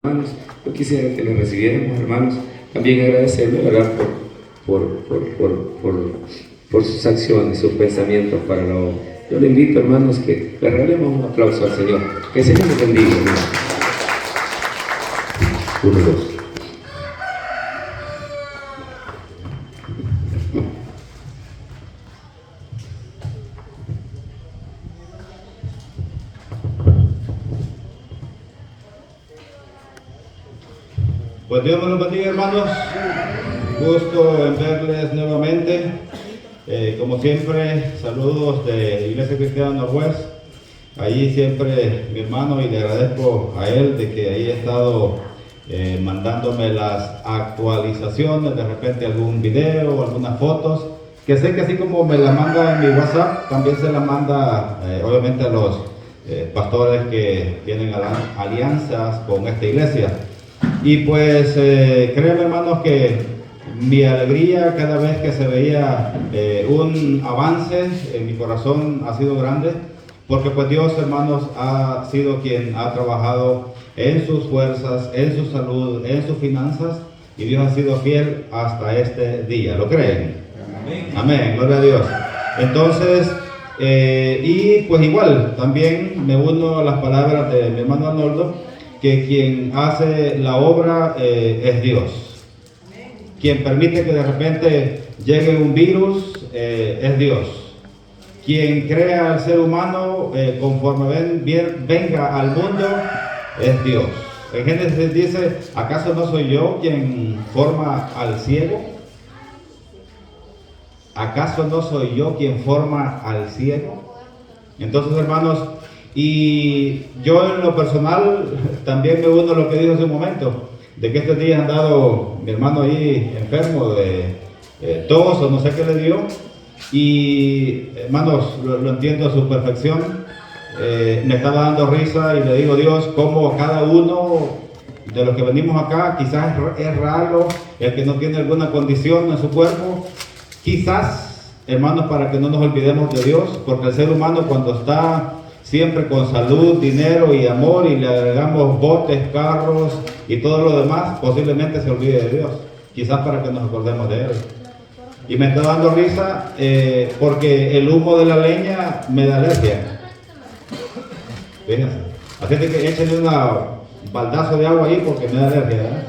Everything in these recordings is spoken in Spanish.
Hermanos, yo quisiera que nos recibiéramos, hermanos, también agradecerle, ¿verdad?, por sus acciones, sus pensamientos para la obra. Yo le invito, hermanos, que le regalemos un aplauso al Señor. Que el Señor nos bendiga, hermanos. 1, 2. Pues Dios me los bendiga, hermanos. Gusto en verles nuevamente. Como siempre, saludos de Iglesia Cristiana Norwest. Allí siempre mi hermano, y le agradezco a él de que haya estado mandándome las actualizaciones, de repente algún video, algunas fotos, que sé que así como me la manda en mi WhatsApp, también se la manda obviamente a los pastores que tienen alianzas con esta iglesia. Y pues créanme, hermanos, que mi alegría cada vez que se veía un avance en mi corazón ha sido grande, porque pues Dios, hermanos, ha sido quien ha trabajado en sus fuerzas, en su salud, en sus finanzas, y Dios ha sido fiel hasta este día. ¿Lo creen? Amén. Amén, gloria a Dios. Entonces, y pues igual, también me uno a las palabras de mi hermano Arnoldo, que quien hace la obra es Dios. Quien permite que de repente llegue un virus es Dios. Quien crea al ser humano conforme venga al mundo es Dios. En Génesis dice, ¿acaso no soy yo quien forma al ciego? ¿Acaso no soy yo quien forma al ciego? Entonces, hermanos, y yo en lo personal también me uno a lo que dijo hace un momento, de que estos días han dado mi hermano ahí enfermo de tos o no sé qué le dio, y hermanos, lo entiendo a su perfección. Me estaba dando risa y le digo, Dios, cómo cada uno de los que venimos acá, quizás es raro el que no tiene alguna condición en su cuerpo, quizás, hermanos, para que no nos olvidemos de Dios, porque el ser humano cuando está siempre con salud, dinero y amor, y le agregamos botes, carros y todo lo demás, posiblemente se olvide de Dios, quizás para que nos acordemos de Él. Y me está dando risa porque el humo de la leña me da alergia. Fíjense, así que échenle un baldazo de agua ahí porque me da alergia, ¿eh?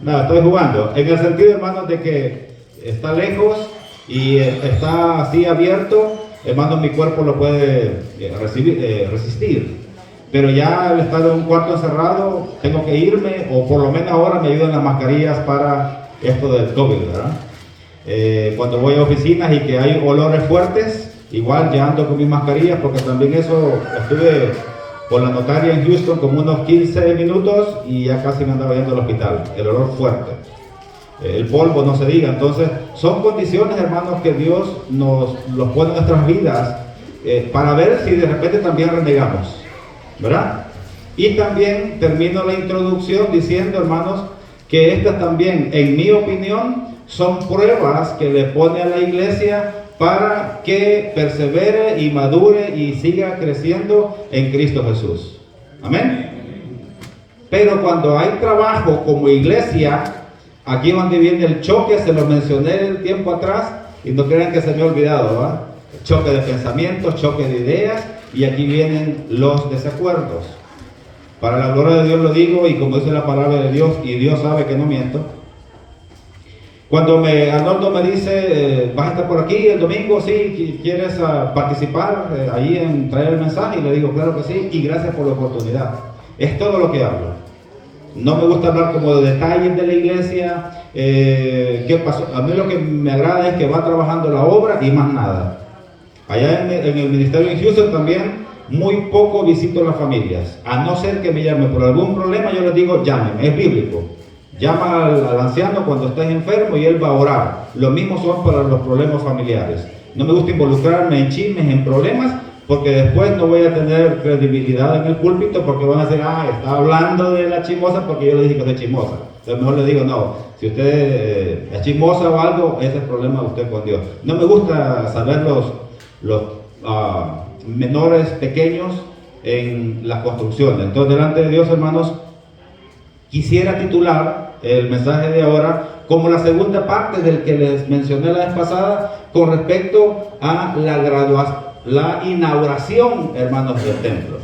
No, estoy jugando, en el sentido, hermanos, de que está lejos y está así abierto. Hermano, mi cuerpo lo puede resistir, pero ya al estar en un cuarto encerrado, tengo que irme, o por lo menos ahora me ayudan las mascarillas para esto del COVID, ¿verdad? Cuando voy a oficinas y que hay olores fuertes, igual ya ando con mis mascarillas, porque también eso, estuve con la notaria en Houston como unos 15 minutos y ya casi me andaba yendo al hospital, el olor fuerte. El polvo no se diga. Entonces son condiciones, hermanos, que Dios nos los pone en nuestras vidas para ver si de repente también renegamos, ¿verdad? Y también termino la introducción diciendo, hermanos, que estas también, en mi opinión, son pruebas que le pone a la iglesia para que persevere y madure y siga creciendo en Cristo Jesús. Amén. Pero cuando hay trabajo como iglesia, aquí donde viene el choque, se lo mencioné el tiempo atrás y no crean que se me ha olvidado, ¿verdad? Choque de pensamientos, choque de ideas, y aquí vienen los desacuerdos. Para la gloria de Dios lo digo, y como dice la palabra de Dios, y Dios sabe que no miento. Cuando Arnoldo me dice, vas a estar por aquí el domingo, sí, ¿quieres participar ahí en traer el mensaje? Y le digo, claro que sí, y gracias por la oportunidad. Es todo lo que hablo. No me gusta hablar como de detalles de la iglesia, qué pasó. A mí lo que me agrada es que va trabajando la obra y más nada. Allá en el ministerio en Houston también, muy poco visito a las familias. A no ser que me llamen por algún problema, yo les digo, llámenme, es bíblico. Llama al anciano cuando estés enfermo y él va a orar. Lo mismo son para los problemas familiares. No me gusta involucrarme en chismes, en problemas, porque después no voy a tener credibilidad en el púlpito, porque van a decir, está hablando de la chismosa porque yo le dije que soy chismosa. Entonces mejor le digo, no, si usted es chismosa o algo, ese es el problema de usted con Dios. No me gusta saber los menores pequeños en las construcciones. Entonces delante de Dios, hermanos, quisiera titular el mensaje de ahora como la segunda parte del que les mencioné la vez pasada con respecto a la inauguración, hermanos, del templo.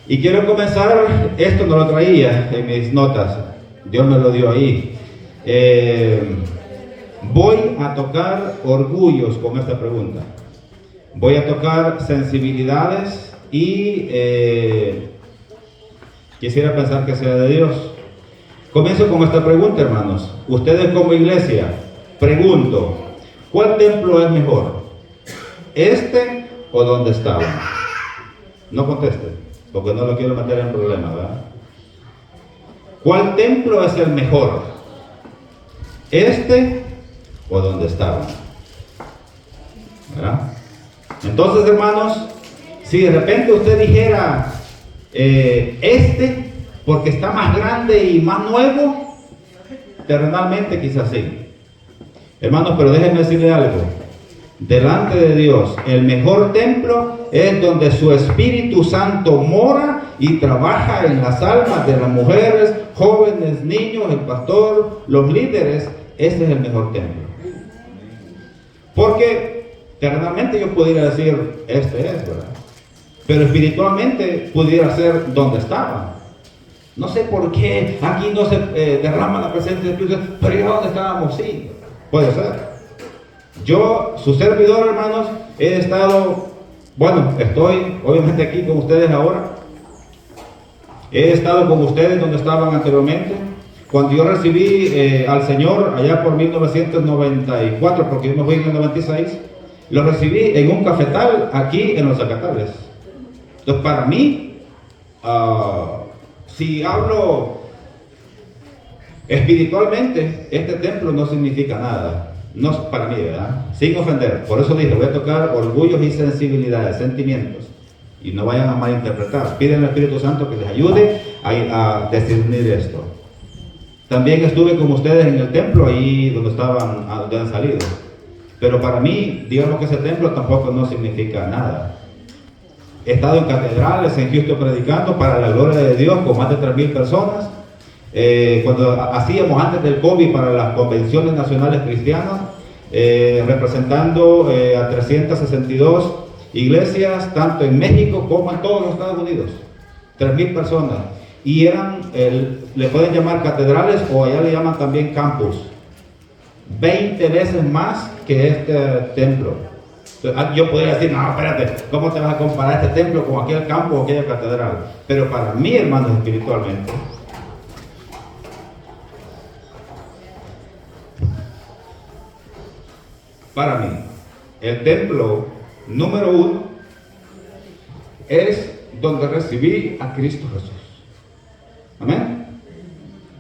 Y quiero comenzar, esto no lo traía en mis notas, Dios me lo dio ahí. Voy a tocar orgullos con esta pregunta. Voy a tocar sensibilidades y quisiera pensar que sea de Dios. Comienzo con esta pregunta, hermanos. Ustedes como iglesia, pregunto, ¿cuál templo es mejor? ¿Este o donde estaban? No contesten, porque no lo quiero meter en problemas, ¿verdad? ¿Cuál templo es el mejor? ¿Este o donde estaban? ¿Verdad? Entonces, hermanos, si de repente usted dijera porque está más grande y más nuevo, terrenalmente quizás sí. Hermanos, pero déjenme decirle algo. Delante de Dios, el mejor templo es donde su Espíritu Santo mora y trabaja en las almas de las mujeres, jóvenes, niños, el pastor, los líderes. Ese es el mejor templo. Porque terrenalmente yo pudiera decir, este es, ¿verdad? Pero espiritualmente pudiera ser donde estaba. No sé por qué aquí no se derrama la presencia del Espíritu, pero ¿y dónde estábamos? Sí, puede ser. Yo, su servidor, hermanos, he estado, estoy obviamente aquí con ustedes ahora. He estado con ustedes donde estaban anteriormente. Cuando yo recibí al Señor allá por 1994, porque yo me fui en el 96, lo recibí en un cafetal aquí en Los Zacatales. Entonces, para mí, si hablo espiritualmente, este templo no significa nada. No para mí, ¿verdad? Sin ofender. Por eso dije, voy a tocar orgullos y sensibilidades, sentimientos. Y no vayan a malinterpretar. Piden al Espíritu Santo que les ayude a discernir esto. También estuve con ustedes en el templo, ahí donde donde han salido. Pero para mí, digamos que ese templo tampoco no significa nada. He estado en catedrales en Houston predicando para la gloria de Dios con más de 3,000 personas. Cuando hacíamos antes del COVID para las convenciones nacionales cristianas, representando a 362 iglesias, tanto en México como en todos los Estados Unidos. 3,000 personas. Y eran, le pueden llamar catedrales o allá le llaman también campus. 20 veces más que este templo. Yo podría decir, no, espérate, ¿cómo te vas a comparar este templo con aquel campo o aquella catedral? Pero para mí, hermanos, espiritualmente, para mí, el templo número 1 es donde recibí a Cristo Jesús. Amén.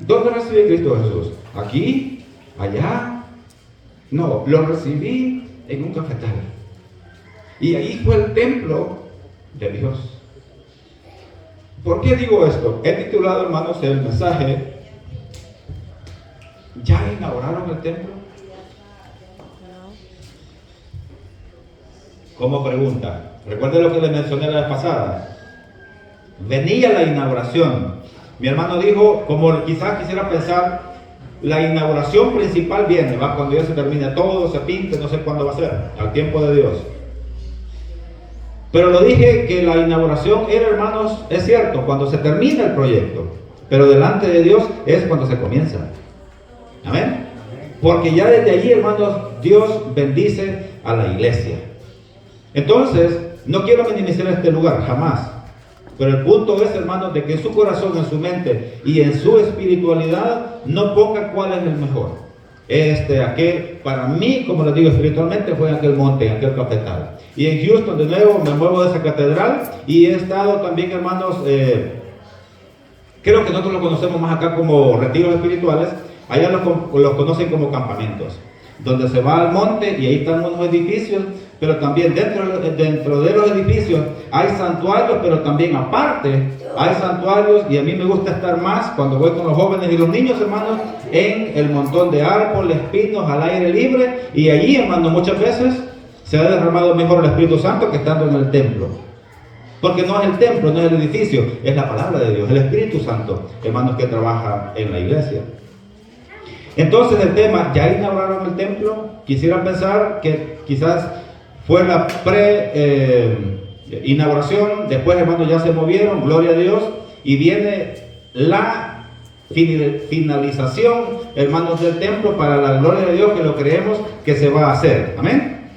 ¿Dónde recibí a Cristo Jesús? ¿Aquí? ¿Allá? No, lo recibí en un cafetal. Y ahí fue el templo de Dios. ¿Por qué digo esto? He titulado, hermanos, el mensaje, ¿ya inauguraron el templo? Como pregunta, recuerden lo que les mencioné la vez pasada. Venía la inauguración. Mi hermano dijo, como quizás quisiera pensar, la inauguración principal viene, va cuando ya se termine todo, se pinte, no sé cuándo va a ser, al tiempo de Dios. Pero lo dije que la inauguración era, hermanos, es cierto, cuando se termina el proyecto, pero delante de Dios es cuando se comienza. Amén. Porque ya desde allí, hermanos, Dios bendice a la iglesia. Entonces, no quiero minimizar este lugar, jamás. Pero el punto es, hermanos, de que en su corazón, en su mente y en su espiritualidad no ponga cuál es el mejor. Aquel, para mí, como les digo, espiritualmente fue en aquel monte, en aquel cafetal. Y en Houston, de nuevo, me muevo de esa catedral y he estado también, hermanos, creo que nosotros lo conocemos más acá como retiros espirituales, allá los conocen como campamentos, donde se va al monte y ahí están unos edificios, pero también dentro de los edificios hay santuarios, pero también aparte hay santuarios, y a mí me gusta estar más cuando voy con los jóvenes y los niños, hermanos, en el montón de árboles, pinos, al aire libre, y allí, hermanos, muchas veces se ha derramado mejor el Espíritu Santo que estando en el templo. Porque no es el templo, no es el edificio, es la palabra de Dios, el Espíritu Santo, hermanos, que trabaja en la iglesia. Entonces el tema, ¿ya inauguraron el templo? Quisiera pensar que quizás fue la inauguración, después, hermanos, ya se movieron, gloria a Dios, y viene la finalización, hermanos, del templo para la gloria de Dios, que lo creemos que se va a hacer. Amén.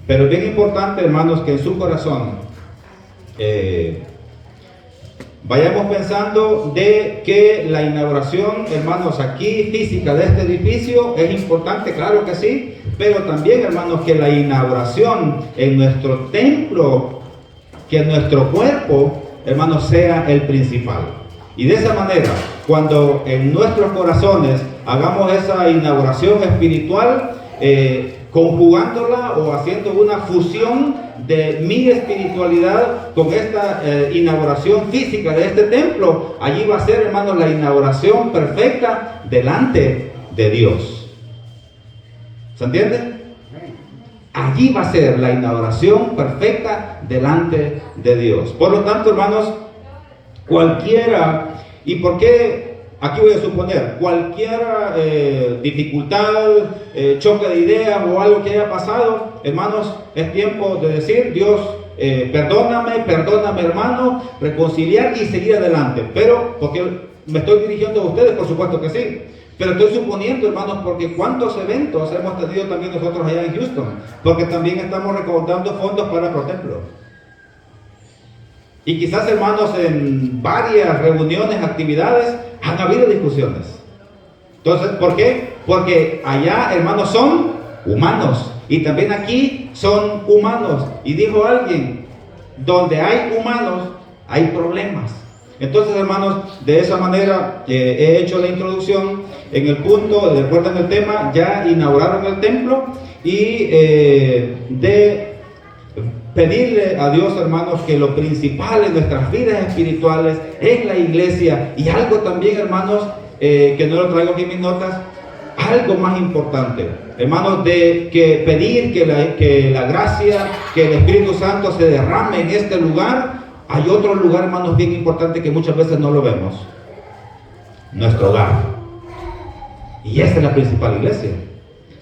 Pero es bien importante, hermanos, que en su corazón vayamos pensando de que la inauguración, hermanos, aquí física de este edificio es importante, claro que sí, pero también, hermanos, que la inauguración en nuestro templo, que nuestro cuerpo, hermanos, sea el principal. Y de esa manera, cuando en nuestros corazones hagamos esa inauguración espiritual, conjugándola o haciendo una fusión de mi espiritualidad con esta inauguración física de este templo, allí va a ser, hermanos, la inauguración perfecta delante de Dios. ¿Se entiende? Allí va a ser la inauguración perfecta delante de Dios. Por lo tanto, hermanos, cualquiera, ¿y por qué? Aquí voy a suponer, cualquier dificultad, choque de ideas o algo que haya pasado, hermanos, es tiempo de decir, Dios, perdóname, hermano, reconciliar y seguir adelante. Pero, porque me estoy dirigiendo a ustedes, por supuesto que sí. Pero estoy suponiendo, hermanos, porque cuántos eventos hemos tenido también nosotros allá en Houston, porque también estamos recaudando fondos para ProTemplo. Y quizás, hermanos, en varias reuniones, actividades, han habido discusiones. Entonces, ¿por qué? Porque allá, hermanos, son humanos. Y también aquí son humanos. Y dijo alguien, donde hay humanos, hay problemas. Entonces, hermanos, de esa manera he hecho la introducción en el punto, recuerden el tema, ya inauguraron el templo y de pedirle a Dios, hermanos, que lo principal en nuestras vidas espirituales es la iglesia. Y algo también, hermanos, que no lo traigo aquí en mis notas, algo más importante, hermanos, de que pedir que la gracia, que el Espíritu Santo se derrame en este lugar. Hay otro lugar, hermanos, bien importante que muchas veces no lo vemos: nuestro hogar. Y esa es la principal iglesia.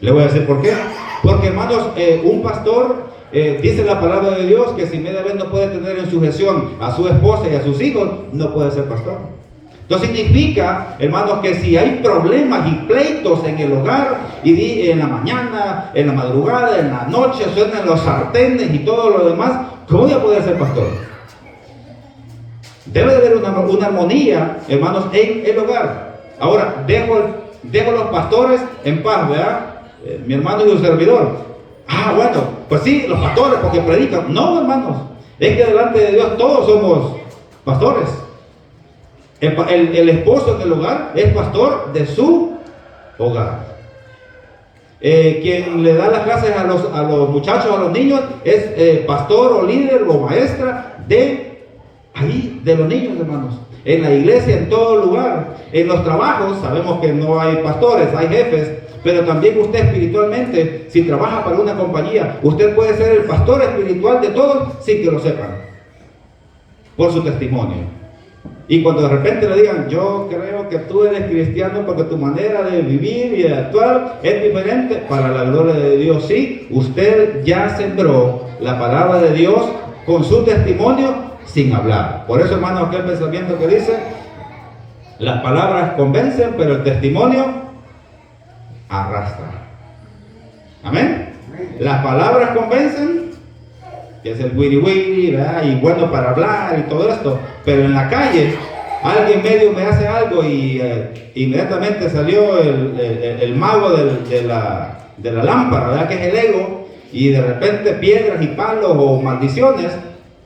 Le voy a decir por qué. Porque, hermanos, un pastor, dice la palabra de Dios, que si media vez no puede tener en sujeción a su esposa y a sus hijos, no puede ser pastor. Entonces significa, hermanos, que si hay problemas y pleitos en el hogar, y en la mañana, en la madrugada, en la noche, suenan los sartenes y todo lo demás, ¿cómo voy a poder ser pastor? Debe de haber una armonía, hermanos, en el hogar. Ahora, dejo los pastores en paz, ¿verdad? Mi hermano y su servidor. Bueno, pues sí, los pastores, porque predican. No, hermanos, es que delante de Dios todos somos pastores. El esposo en el hogar es pastor de su hogar. Quien le da las clases a los muchachos, a los niños, es pastor o líder o maestra de los niños, hermanos. En la iglesia, en todo lugar. En los trabajos, sabemos que no hay pastores, hay jefes. Pero también usted espiritualmente, si trabaja para una compañía, usted puede ser el pastor espiritual de todos sin que lo sepan, por su testimonio. Y cuando de repente le digan, yo creo que tú eres cristiano porque tu manera de vivir y de actuar es diferente, para la gloria de Dios, sí, usted ya sembró la palabra de Dios con su testimonio sin hablar. Por eso, hermanos, aquel pensamiento que dice, las palabras convencen, pero el testimonio arrastra. Amén. Las palabras convencen, que es el wiri wiri, ¿verdad? Y bueno para hablar y todo esto, pero en la calle alguien medio me hace algo y inmediatamente salió el mago de la lámpara, ¿verdad? Que es el ego, y de repente piedras y palos o maldiciones.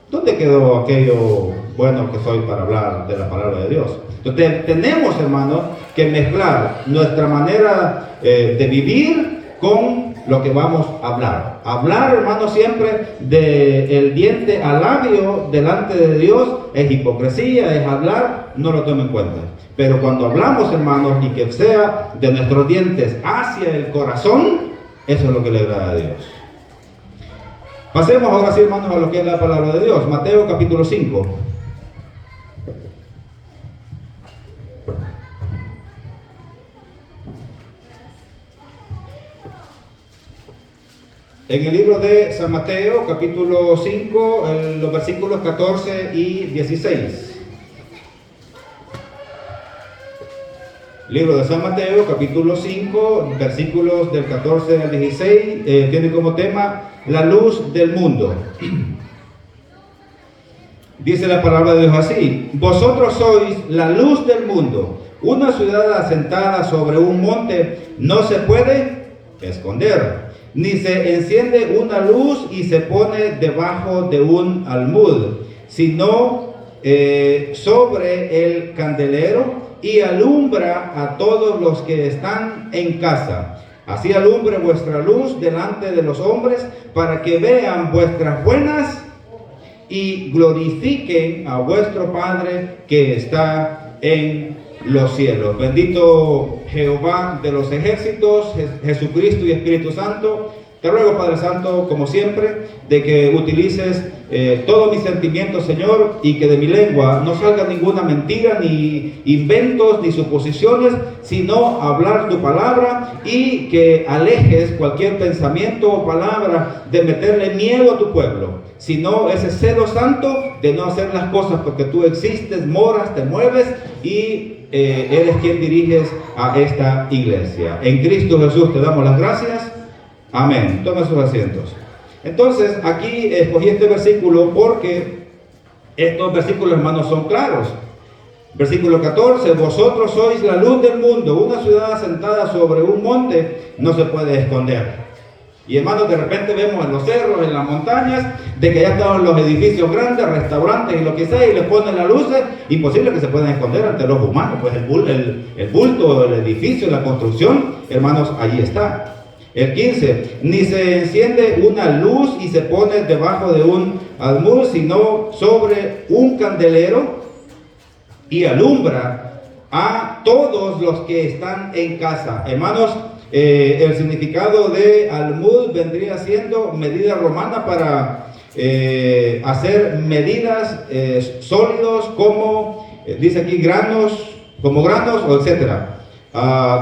¿Dónde quedó aquello bueno que soy para hablar de la palabra de Dios? Entonces tenemos, hermanos, que mezclar nuestra manera de vivir con lo que vamos a hablar. Hablar, hermanos, siempre del diente al labio delante de Dios es hipocresía, es hablar, no lo tomen en cuenta. Pero cuando hablamos, hermanos, y que sea de nuestros dientes hacia el corazón, eso es lo que le agrada a Dios. Pasemos ahora sí, hermanos, a lo que es la palabra de Dios. Mateo capítulo 5. En el libro de San Mateo, capítulo 5, los versículos 14 y 16. Libro de San Mateo, capítulo 5, versículos del 14 al 16, tiene como tema la luz del mundo. Dice la palabra de Dios así: vosotros sois la luz del mundo. Una ciudad asentada sobre un monte no se puede esconder, ni se enciende una luz y se pone debajo de un almud, sino sobre el candelero, y alumbra a todos los que están en casa. Así alumbre vuestra luz delante de los hombres, para que vean vuestras buenas y glorifiquen a vuestro Padre que está en los cielos. Bendito Jehová de los ejércitos, Jesucristo y Espíritu Santo. Te ruego, Padre Santo, como siempre, de que utilices todos mis sentimientos, Señor, y que de mi lengua no salga ninguna mentira, ni inventos, ni suposiciones, sino hablar tu palabra, y que alejes cualquier pensamiento o palabra de meterle miedo a tu pueblo, sino ese celo santo de no hacer las cosas porque tú existes, moras, te mueves y eres quien diriges a esta iglesia. En Cristo Jesús te damos las gracias. Amén. Tomen sus asientos. Entonces, aquí escogí este versículo porque estos versículos, hermanos, son claros. Versículo 14: vosotros sois la luz del mundo. Una ciudad asentada sobre un monte no se puede esconder. Y, hermanos, de repente vemos en los cerros, en las montañas, de que ya estaban los edificios grandes, restaurantes y lo que sea, y les ponen las luces. Imposible que se puedan esconder ante los humanos. Pues el bulto, el edificio, la construcción, hermanos, allí está. El 15: ni se enciende una luz y se pone debajo de un almud, sino sobre un candelero, y alumbra a todos los que están en casa. Hermanos, el significado de almud vendría siendo medida romana para hacer medidas sólidos, como dice aquí, granos, como granos o etcétera.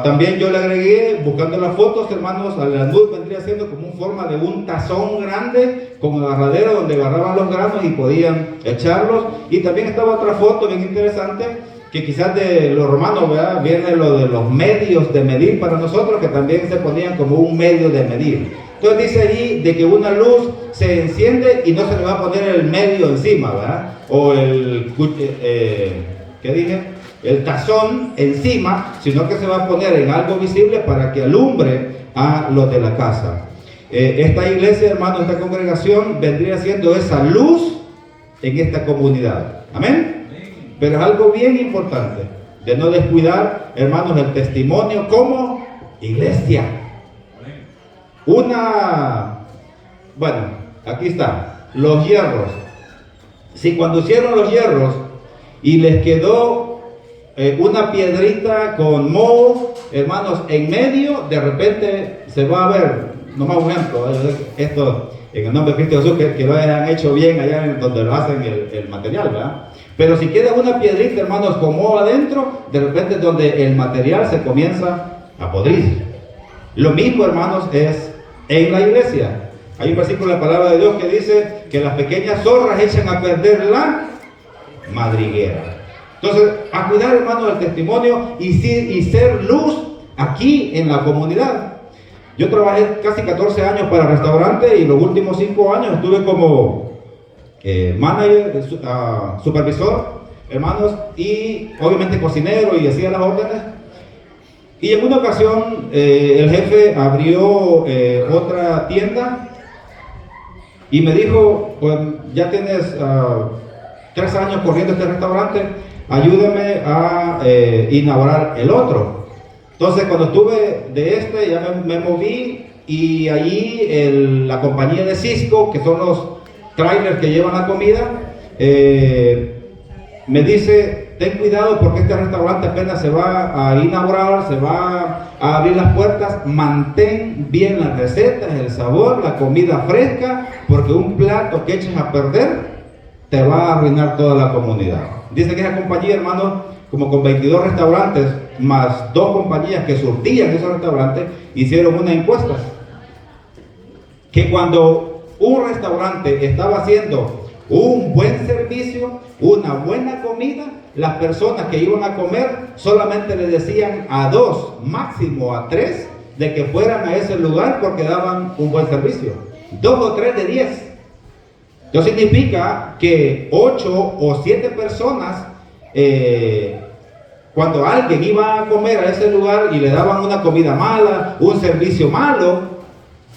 También yo le agregué, buscando las fotos, hermanos, al almud vendría siendo como una forma de un tazón grande con agarradero donde agarraban los granos y podían echarlos. Y también estaba otra foto bien interesante, que quizás de los romanos, ¿verdad?, viene lo de los medios de medir para nosotros, que también se ponían como un medio de medir. Entonces dice allí de que una luz se enciende y no se le va a poner el medio encima, ¿verdad? O ¿qué dije? El tazón encima, sino que se va a poner en algo visible para que alumbre a los de la casa. Esta iglesia, hermano, esta congregación vendría siendo esa luz en esta comunidad. Amén. Pero es algo bien importante de no descuidar, hermanos, el testimonio como iglesia. Bueno, aquí está, los hierros. Si cuando hicieron los hierros y les quedó una piedrita con moho, hermanos, en medio, de repente se va a ver, nomás un ejemplo, esto en el nombre de Cristo Jesús, que lo hayan hecho bien allá en donde lo hacen el material, ¿verdad? Pero si queda una piedrita, hermanos, con moho adentro, de repente es donde el material se comienza a podrir. Lo mismo, hermanos, es en la iglesia. Hay un versículo en la palabra de Dios que dice que las pequeñas zorras echan a perder la madriguera. Entonces, a cuidar, hermanos, el testimonio y ser luz aquí en la comunidad. Yo trabajé casi 14 años para restaurante y los últimos 5 años estuve como manager, supervisor, hermanos, y obviamente cocinero, y hacía las órdenes. Y en una ocasión el jefe abrió otra tienda y me dijo: pues ya tienes 3 años corriendo este restaurante, ayúdame a inaugurar el otro. Entonces, cuando estuve de ya me moví, y allí la compañía de Cisco, que son los trailers que llevan la comida, me dice: ten cuidado porque este restaurante apenas se va a inaugurar, se va a abrir las puertas, mantén bien las recetas, el sabor, la comida fresca, porque un plato que eches a perder te va a arruinar toda la comunidad. Dice que esa compañía, hermanos, como con 22 restaurantes, más 2 compañías que surtían esos restaurantes, hicieron una encuesta, que cuando un restaurante estaba haciendo un buen servicio, una buena comida, las personas que iban a comer solamente le decían a 2, máximo a 3, de que fueran a ese lugar porque daban un buen servicio. 2 o 3 de 10. Eso significa que 8 o 7 personas, cuando alguien iba a comer a ese lugar y le daban una comida mala, un servicio malo,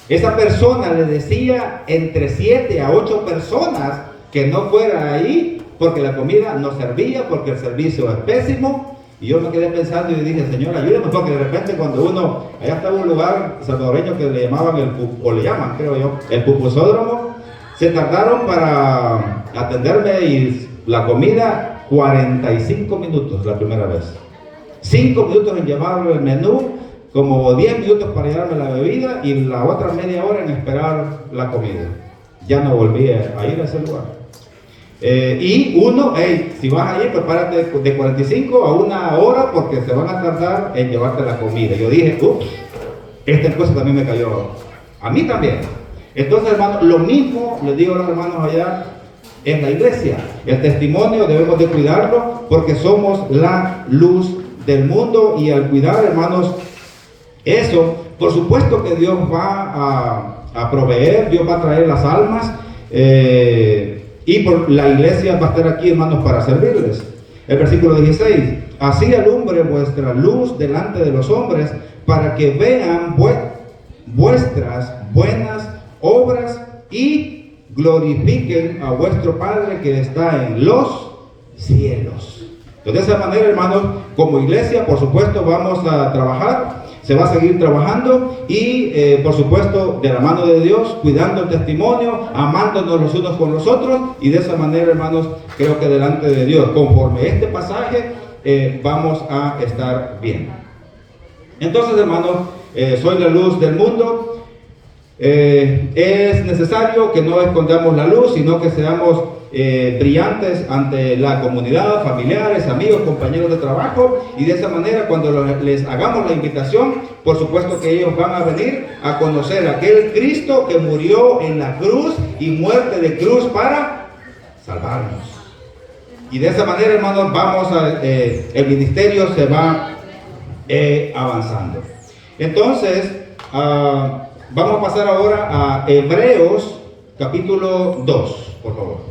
esa persona le decía entre 7 a 8 personas que no fuera ahí porque la comida no servía, porque el servicio es pésimo. Y yo me quedé pensando y dije, Señor, ayúdame, porque de repente cuando uno, allá estaba un lugar salvadoreño que le llamaban o le llaman, creo yo, el pupusódromo. Se tardaron para atenderme y la comida 45 minutos la primera vez, 5 minutos en llevarme el menú, como 10 minutos para llevarme la bebida y la otra media hora en esperar la comida. Ya no volví a ir a ese lugar. Y uno, si vas a ir, prepárate de 45 a 1 hora porque se van a tardar en llevarte la comida. Yo dije, ups, esta cosa también me cayó a mí también. Entonces, hermanos, lo mismo les digo a los hermanos allá en la iglesia. El testimonio debemos de cuidarlo porque somos la luz del mundo, y al cuidar, hermanos, eso, por supuesto que Dios va a proveer, Dios va a traer las almas, y por la iglesia va a estar aquí, hermanos, para servirles. El versículo 16, así alumbre vuestra luz delante de los hombres, para que vean vuestras buenas obras y glorifiquen a vuestro Padre que está en los cielos. Entonces, de esa manera, hermanos, como iglesia, por supuesto, vamos a trabajar, se va a seguir trabajando y, por supuesto, de la mano de Dios, cuidando el testimonio, amándonos los unos con los otros, y de esa manera, hermanos, creo que delante de Dios, conforme este pasaje, vamos a estar bien. Entonces, hermanos, soy la luz del mundo. Es necesario que no escondamos la luz, sino que seamos brillantes ante la comunidad, familiares, amigos, compañeros de trabajo, y de esa manera cuando les hagamos la invitación, por supuesto que ellos van a venir a conocer a aquel Cristo que murió en la cruz y muerte de cruz para salvarnos. Y de esa manera, hermanos, el ministerio se va avanzando. Entonces, vamos a pasar ahora a Hebreos capítulo 2, por favor.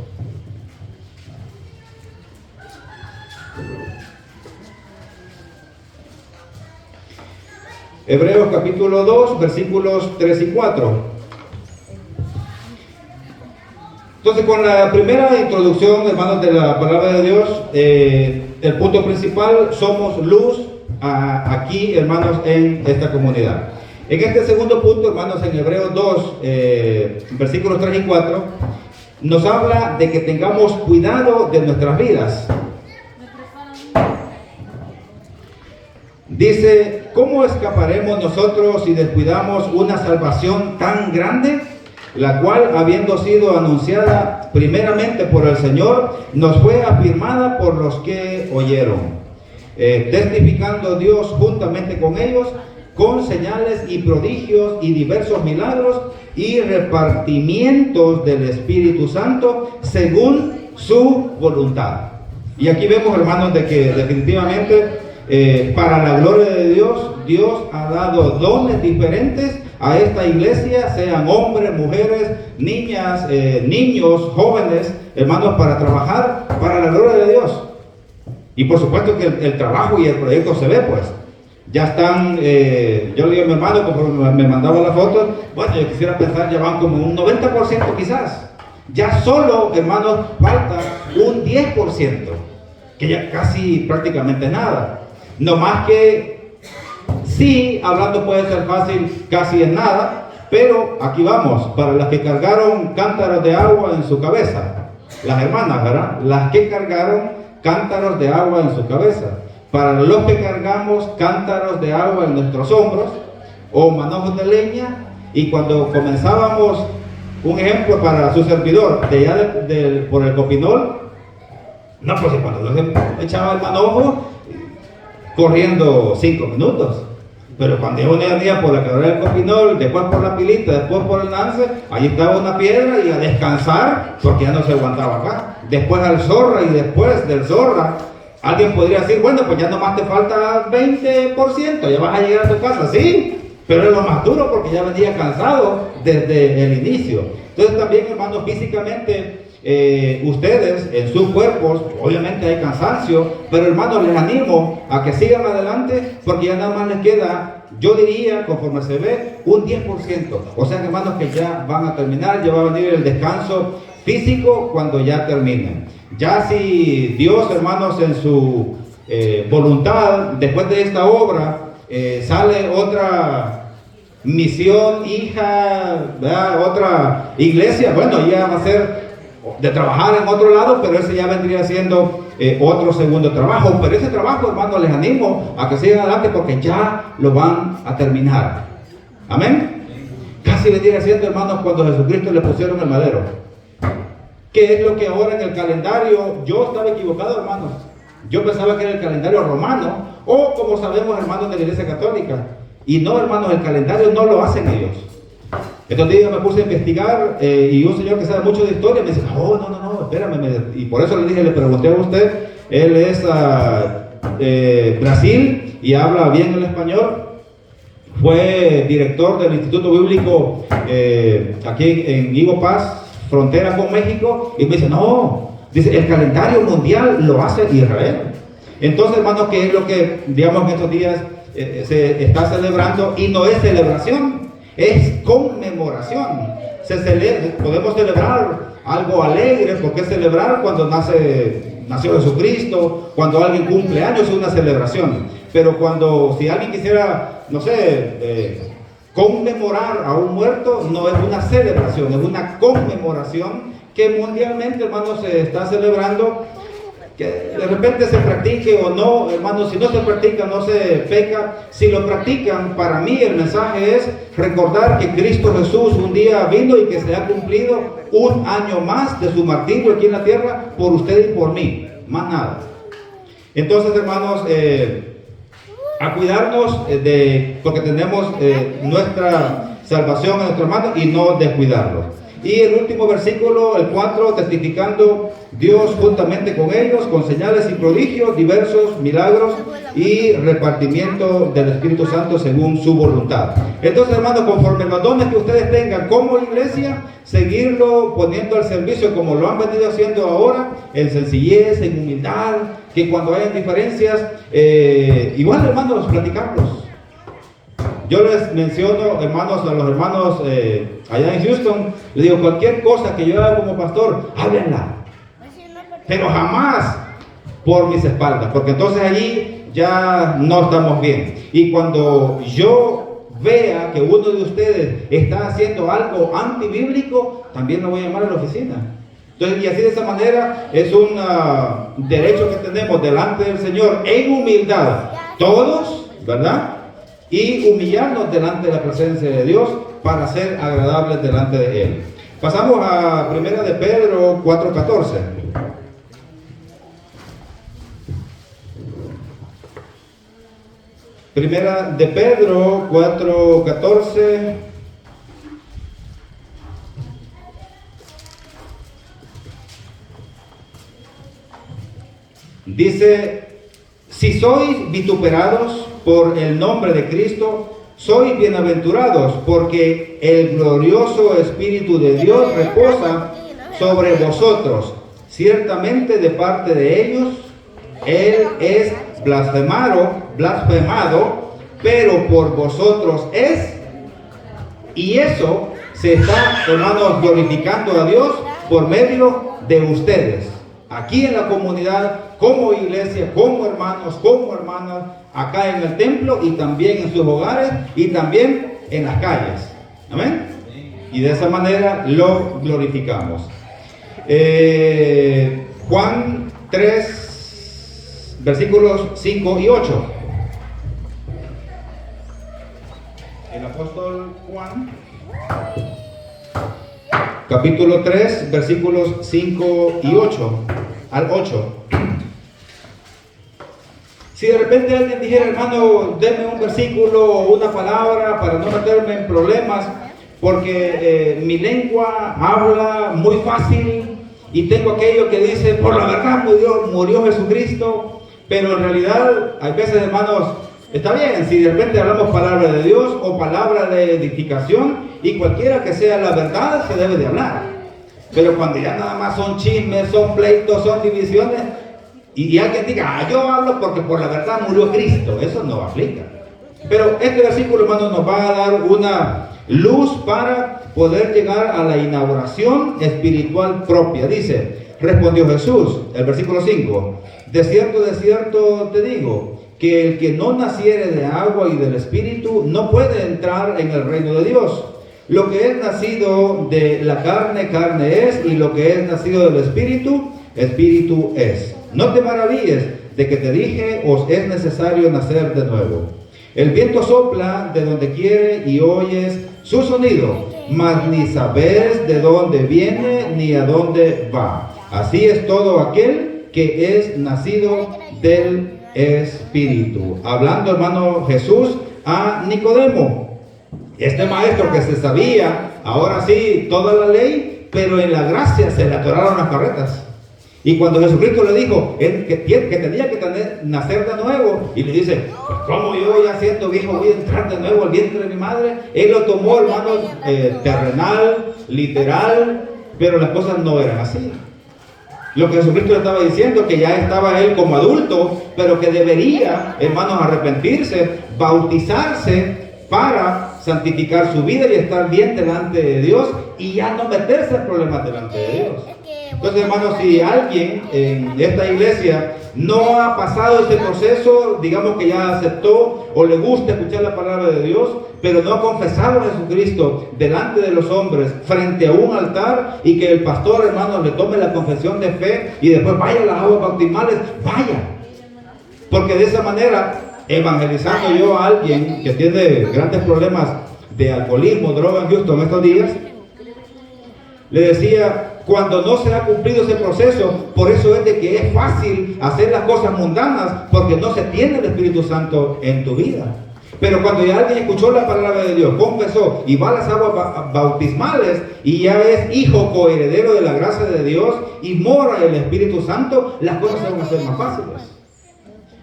Hebreos capítulo 2, versículos 3 y 4. Entonces, con la primera introducción, hermanos, de la palabra de Dios, el punto principal, somos luz aquí, hermanos, en esta comunidad. En este segundo punto, hermanos, en Hebreos 2, versículos 3 y 4, nos habla de que tengamos cuidado de nuestras vidas. Dice, ¿cómo escaparemos nosotros si descuidamos una salvación tan grande, la cual, habiendo sido anunciada primeramente por el Señor, nos fue afirmada por los que oyeron? Testificando Dios juntamente con ellos, con señales y prodigios y diversos milagros y repartimientos del Espíritu Santo según su voluntad. Y aquí vemos, hermanos, de que definitivamente para la gloria de Dios, Dios ha dado dones diferentes a esta iglesia, sean hombres, mujeres, niñas, niños, jóvenes, hermanos, para trabajar para la gloria de Dios. Y por supuesto que el trabajo y el proyecto se ve, pues. Ya están, yo le digo a mi hermano, como me mandaba la foto, bueno, yo quisiera pensar, ya van como un 90% quizás. Ya solo, hermanos, falta un 10%, que ya casi prácticamente nada. No más que, sí, hablando puede ser fácil, casi es nada, pero aquí vamos, para las que cargaron cántaros de agua en su cabeza, las hermanas, ¿verdad? Las que cargaron cántaros de agua en su cabeza. Para los que cargamos cántaros de agua en nuestros hombros o manojos de leña, y cuando comenzábamos, un ejemplo para su servidor, de allá por el Copinol, no, pues cuando yo echaba el manojo, corriendo 5 minutos. Pero cuando yo venía por la carrera del Copinol, después por la Pilita, después por el Nance, ahí estaba una piedra y a descansar, porque ya no se aguantaba acá. Después al Zorra, y después del Zorra, alguien podría decir, bueno, pues ya nomás te falta 20%, ya vas a llegar a tu casa. Sí, pero es lo más duro porque ya venía cansado desde el inicio. Entonces también, hermanos, físicamente, ustedes en sus cuerpos, obviamente hay cansancio, pero hermanos, les animo a que sigan adelante, porque ya nada más les queda, yo diría, conforme se ve, un 10%. O sea, hermanos, que ya van a terminar, ya va a venir el descanso físico cuando ya terminen. Ya si Dios, hermanos, en su voluntad, después de esta obra, sale otra misión, hija, ¿verdad?, otra iglesia, bueno, ya va a ser de trabajar en otro lado, pero ese ya vendría siendo otro segundo trabajo. Pero ese trabajo, hermanos, les animo a que sigan adelante, porque ya lo van a terminar. Amén. Casi vendría siendo, hermanos, cuando Jesucristo le pusieron el madero. ¿Qué es lo que ahora en el calendario? Yo estaba equivocado, hermanos. Yo pensaba que era el calendario romano, o como sabemos, hermanos, de la Iglesia Católica. Y no, hermanos, el calendario no lo hacen ellos. Estos días me puse a investigar, y un señor que sabe mucho de historia me dice, no, espérame. Y por eso le dije, le pregunté a usted, él es Brasil y habla bien el español. Fue director del Instituto Bíblico aquí en Higo Paz, frontera con México, y me dice, no, dice, el calendario mundial lo hace Israel. Entonces, hermanos, ¿qué es lo que, digamos, en estos días se está celebrando? Y no es celebración, es conmemoración. Podemos celebrar algo alegre, porque celebrar cuando nació Jesucristo, cuando alguien cumple años, es una celebración. Pero si alguien quisiera, no sé, conmemorar a un muerto, no es una celebración, es una conmemoración que mundialmente, hermanos, se está celebrando. Que de repente se practique o no, hermanos, si no se practica, no se peca. Si lo practican, para mí el mensaje es recordar que Cristo Jesús un día vino y que se ha cumplido un año más de su martirio aquí en la tierra por usted y por mí, más nada. Entonces, hermanos, a cuidarnos porque tenemos nuestra salvación en nuestras manos, y no descuidarlo. Y el último versículo, el 4, testificando Dios juntamente con ellos, con señales y prodigios, diversos milagros y repartimiento del Espíritu Santo según su voluntad. Entonces, hermanos, conforme los dones que ustedes tengan como iglesia, seguirlo poniendo al servicio como lo han venido haciendo ahora, en sencillez, en humildad, que cuando hayan diferencias, igual, hermanos, platicarlos. Yo les menciono, hermanos, a los hermanos allá en Houston, les digo, cualquier cosa que yo haga como pastor, háblenla, pero jamás por mis espaldas, porque entonces allí ya no estamos bien. Y cuando yo vea que uno de ustedes está haciendo algo antibíblico, también lo voy a llamar a la oficina. Entonces, y así de esa manera es un derecho que tenemos delante del Señor en humildad, todos, ¿verdad? Y humillarnos delante de la presencia de Dios para ser agradables delante de Él. Pasamos a 1 de Pedro 4:14. Primera de Pedro 4:14. Dice: si sois vituperados por el nombre de Cristo, sois bienaventurados, porque el glorioso Espíritu de Dios reposa sobre vosotros. Ciertamente de parte de ellos, Él es blasfemado, pero por vosotros es, y eso se está, hermanos, glorificando a Dios por medio de ustedes. Aquí en la comunidad, como iglesia, como hermanos, como hermanas, acá en el templo y también en sus hogares y también en las calles. Amén. Y de esa manera lo glorificamos. Juan 3, versículos 5 y 8. El apóstol Juan, capítulo 3, versículos 5 y 8 al 8. Si de repente alguien dijera, hermano, deme un versículo o una palabra para no meterme en problemas, porque mi lengua habla muy fácil y tengo aquello que dice, por la verdad murió Jesucristo, pero en realidad, hay veces, hermanos, está bien, si de repente hablamos palabra de Dios o palabra de edificación, y cualquiera que sea la verdad, se debe de hablar. Pero cuando ya nada más son chismes, son pleitos, son divisiones, y alguien diga, yo hablo porque por la verdad murió Cristo, eso no aplica. Pero este versículo, hermano, nos va a dar una luz para poder llegar a la inauguración espiritual propia. Dice, respondió Jesús, el versículo 5, de cierto te digo, que el que no naciere de agua y del Espíritu no puede entrar en el reino de Dios. Lo que es nacido de la carne, carne es, y lo que es nacido del Espíritu, Espíritu es. No te maravilles de que te dije, os es necesario nacer de nuevo. El viento sopla de donde quiere y oyes su sonido, mas ni sabes de dónde viene ni a dónde va. Así es todo aquel que es nacido del Espíritu. Hablando, hermano, Jesús a Nicodemo, este maestro que se sabía, ahora sí, toda la ley, pero en la gracia se le atoraron las carretas. Y cuando Jesucristo le dijo que tenía que nacer de nuevo, y le dice, pues ¿cómo yo ya siendo viejo voy a entrar de nuevo al vientre de mi madre? Él lo tomó, hermano, terrenal, literal, pero las cosas no eran así. Lo que Jesucristo le estaba diciendo, que ya estaba él como adulto, pero que debería, hermanos, arrepentirse, bautizarse para santificar su vida y estar bien delante de Dios y ya no meterse en problemas delante de Dios. Entonces, hermanos, si alguien en esta iglesia no ha pasado ese proceso, digamos que ya aceptó o le gusta escuchar la palabra de Dios, pero no ha confesado a Jesucristo delante de los hombres, frente a un altar, y que el pastor, hermanos, le tome la confesión de fe y después vaya a las aguas bautismales, vaya. Porque de esa manera, evangelizando yo a alguien que tiene grandes problemas de alcoholismo, droga en Houston estos días, le decía, cuando no se ha cumplido ese proceso, por eso es de que es fácil hacer las cosas mundanas, porque no se tiene el Espíritu Santo en tu vida. Pero cuando ya alguien escuchó la palabra de Dios, confesó y va a las aguas bautismales y ya es hijo coheredero de la gracia de Dios y mora el Espíritu Santo, las cosas se van a hacer más fáciles.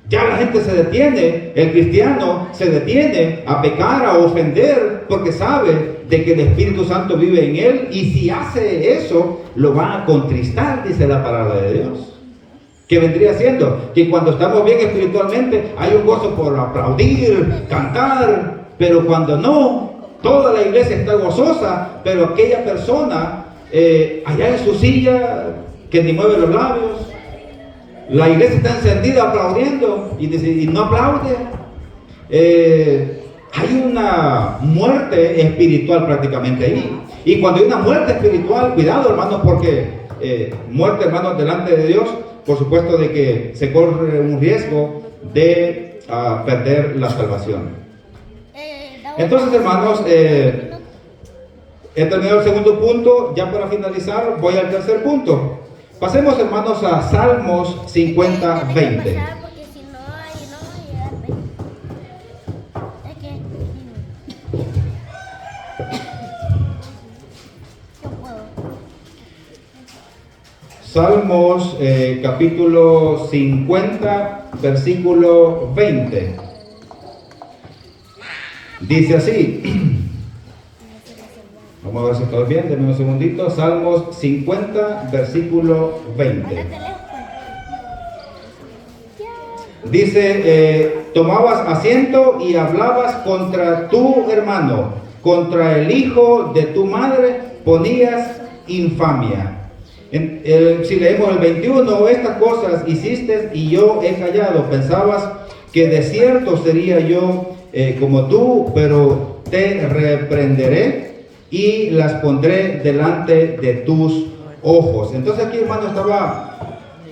Ya la gente se detiene, el cristiano se detiene a pecar, a ofender, porque sabe de que el Espíritu Santo vive en él, y si hace eso, lo va a contristar, dice la palabra de Dios. Que vendría siendo que cuando estamos bien espiritualmente, hay un gozo por aplaudir, cantar, pero cuando no, toda la iglesia está gozosa, pero aquella persona, allá en su silla, que ni mueve los labios, la iglesia está encendida aplaudiendo y no aplaude. Hay una muerte espiritual prácticamente ahí. Y cuando hay una muerte espiritual, cuidado, hermanos, porque muerte, hermanos, delante de Dios, por supuesto de que se corre un riesgo de perder la salvación. Entonces, hermanos, he terminado el segundo punto. Ya para finalizar, voy al tercer punto. Pasemos, hermanos, a Salmos 50:20. Salmos capítulo 50, versículo 20. Dice así. Vamos a ver si todo bien, denme un segundito. Salmos 50, versículo 20. Dice, tomabas asiento y hablabas contra tu hermano, contra el hijo de tu madre ponías infamia. Si leemos el 21, estas cosas hiciste y yo he callado. Pensabas que de cierto sería yo como tú, pero te reprenderé y las pondré delante de tus ojos. Entonces aquí, hermano, estaba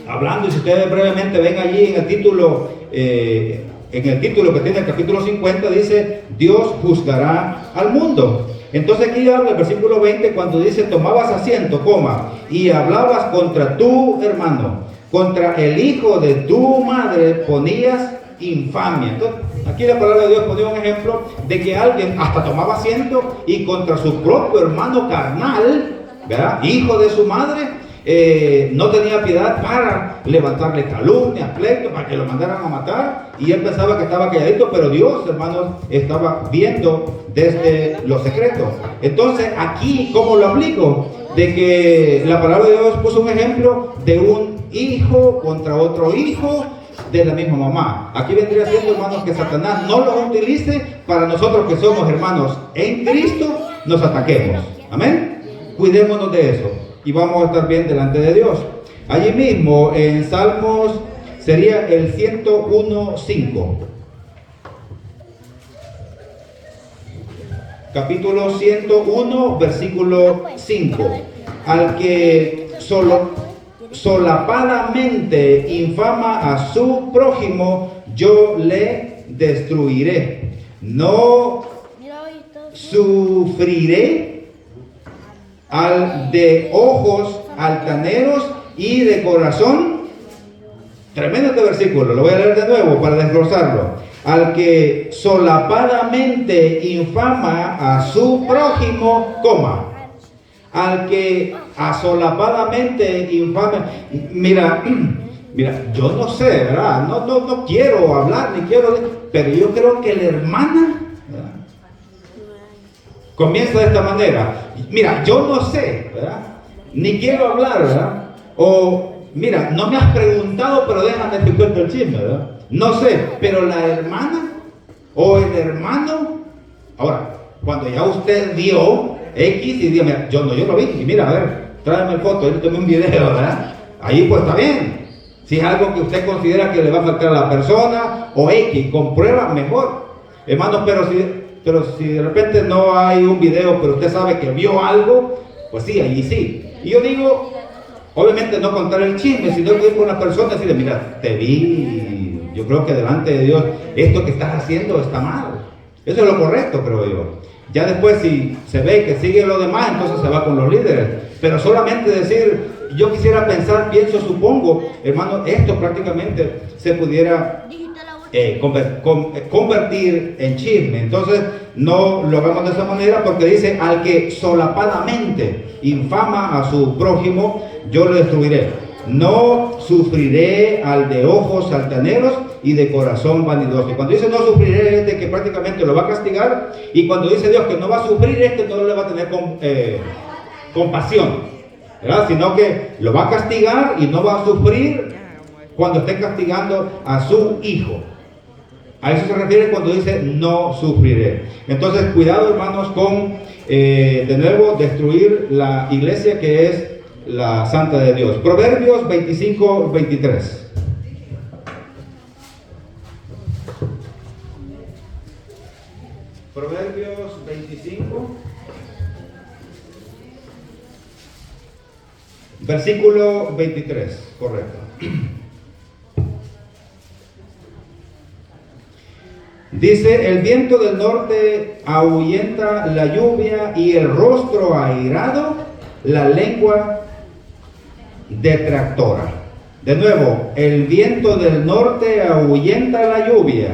hablando, y si ustedes brevemente ven allí en el título que tiene el capítulo 50, dice, Dios juzgará al mundo. Entonces aquí habla el versículo 20 cuando dice, tomabas asiento, y hablabas contra tu hermano, contra el hijo de tu madre ponías infamia. Entonces, aquí la palabra de Dios ponía un ejemplo de que alguien hasta tomaba asiento y contra su propio hermano carnal, ¿verdad?, hijo de su madre, no tenía piedad para levantarle calumnias, pleitos, para que lo mandaran a matar, y él pensaba que estaba calladito, pero Dios, hermanos, estaba viendo desde los secretos. Entonces, aquí, ¿cómo lo aplico? De que la palabra de Dios puso un ejemplo de un hijo contra otro hijo de la misma mamá. Aquí vendría siendo, hermanos, que Satanás no los utilice para nosotros que somos hermanos en Cristo, nos ataquemos. Amén. Cuidémonos de eso y vamos a estar bien delante de Dios. Allí mismo en Salmos sería el 101:5. Capítulo 101, versículo 5. Al que solapadamente infama a su prójimo, yo le destruiré. No sufriré al de ojos altaneros y de corazón. Tremendo este versículo, lo voy a leer de nuevo para desglosarlo. Al que solapadamente infama a su prójimo, al que asolapadamente infama. Mira, yo no sé, ¿verdad? No quiero hablar, ni quiero, pero yo creo que la hermana, ¿verdad?, comienza de esta manera. Mira, yo no sé, ¿verdad?, ni quiero hablar, ¿verdad? O, mira, no me has preguntado, pero déjame te cuento el chisme, ¿verdad? No sé, pero la hermana o el hermano. Ahora, cuando ya usted dio X y diga, mira, yo lo vi, y mira, a ver, tráeme foto, yo tomé un video, ¿verdad? Ahí pues está bien. Si es algo que usted considera que le va a afectar a la persona, o X, con prueba, mejor. Hermanos, pero si de repente no hay un video, pero usted sabe que vio algo, pues sí, allí sí. Y yo digo, obviamente no contar el chisme, sino que ir con una persona y decirle, mira, te vi, yo creo que delante de Dios, esto que estás haciendo está mal. Eso es lo correcto, creo yo. Ya después, si se ve que sigue lo demás, entonces se va con los líderes. Pero solamente decir, yo quisiera pensar, pienso, supongo, hermano, esto prácticamente se pudiera convertir en chisme. Entonces no lo hagamos de esa manera, porque dice, al que solapadamente infama a su prójimo, yo le destruiré. No sufriré al de ojos altaneros y de corazón vanidoso. Y cuando dice no sufriré, es de que prácticamente lo va a castigar. Y cuando dice Dios que no va a sufrir, no le va a tener compasión, ¿verdad?, sino que lo va a castigar y no va a sufrir cuando esté castigando a su hijo. A eso se refiere cuando dice no sufriré. Entonces, cuidado, hermanos, con de nuevo destruir la iglesia que es la santa de Dios. Proverbios 25:23. Proverbios 25, versículo 23, correcto. Dice, el viento del norte ahuyenta la lluvia y el rostro airado, la lengua detractora. De nuevo, el viento del norte ahuyenta la lluvia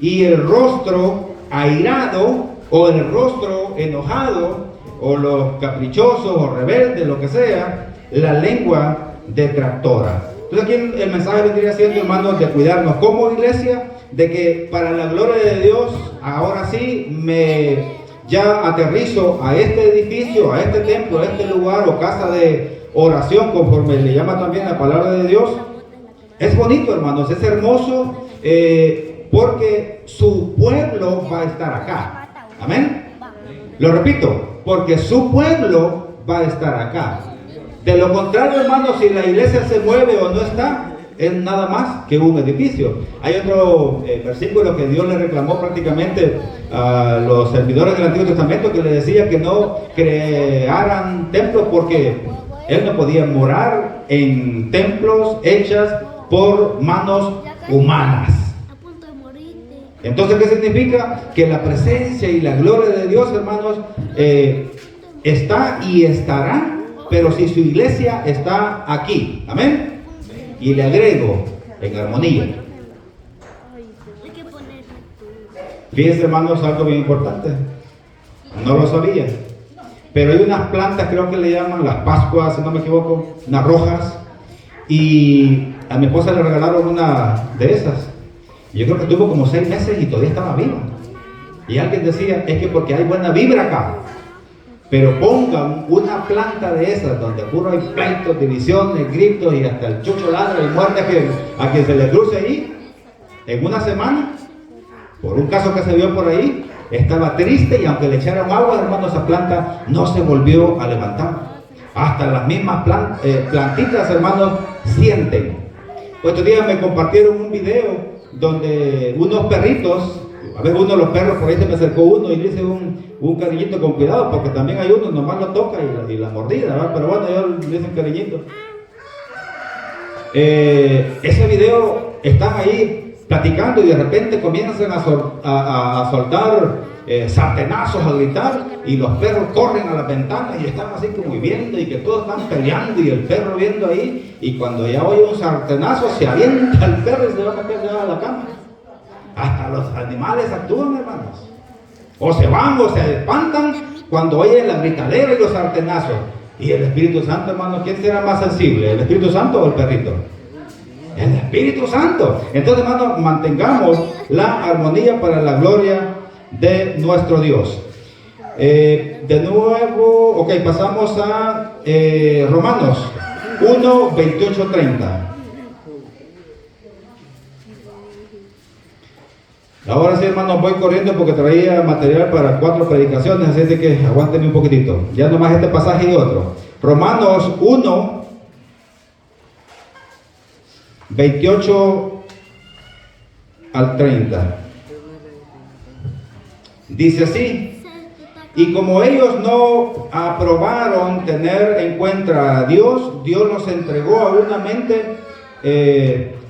y el rostro airado, o el rostro enojado, o los caprichosos o rebeldes, lo que sea, la lengua detractora. Entonces aquí el mensaje vendría siendo, hermanos, de cuidarnos como iglesia, de que para la gloria de Dios, ahora sí ya aterrizo a este edificio, a este templo, a este lugar o casa de oración, conforme le llama también la palabra de Dios. Es bonito, hermanos, es hermoso, porque su pueblo va a estar acá. Amén. Lo repito, porque su pueblo va a estar acá. De lo contrario, hermanos, si la iglesia se mueve o no está, es nada más que un edificio. Hay otro versículo que Dios le reclamó prácticamente a los servidores del Antiguo Testamento, que le decía que no crearan templos porque Él no podía morar en templos hechas por manos humanas. Entonces, ¿qué significa? Que la presencia y la gloria de Dios, hermanos, está y estará, pero si su iglesia está aquí, amén. Y le agrego, en armonía. Fíjense, hermanos, algo bien importante. No lo sabía. Pero hay unas plantas, creo que le llaman las Pascuas, si no me equivoco, unas rojas. Y a mi esposa le regalaron una de esas. Yo creo que tuvo como 6 meses y todavía estaba viva. Y alguien decía, es que porque hay buena vibra acá. Pero pongan una planta de esas donde puro hay pleitos, divisiones, gritos y hasta el chucho ladra y muerte a quien se le cruce ahí. En una semana, por un caso que se vio por ahí, estaba triste y aunque le echaron agua, hermano, esa planta no se volvió a levantar. Hasta las mismas plantitas, hermanos, sienten. Otro día me compartieron un video donde unos perritos, a ver, uno de los perros, por ahí se me acercó uno y le hice un cariñito con cuidado, porque también hay uno, nomás lo toca y la mordida, ¿verdad? Pero bueno, yo le hice un cariñito. Ese video, están ahí platicando y de repente comienzan a soltar sartenazos, a gritar, y los perros corren a las ventanas y están así como viendo y que todos están peleando y el perro viendo ahí, y cuando ya oye un sartenazo se avienta el perro y se va a meter ya a la cama. Hasta los animales actúan, hermanos. O se van o se espantan cuando oyen la gritadera y los sartenazos. Y el Espíritu Santo, hermano, ¿quién será más sensible? ¿El Espíritu Santo o el perrito? El Espíritu Santo. Entonces, hermano, mantengamos la armonía para la gloria de nuestro Dios. De nuevo, ok, pasamos a Romanos 1, 28, 30. Ahora sí, hermanos, voy corriendo porque traía material para 4 predicaciones, así de que aguántenme un poquitito. Ya nomás este pasaje y otro. Romanos 1, 28 al 30. Dice así: y como ellos no aprobaron tener en cuenta a Dios, Dios los entregó a una mente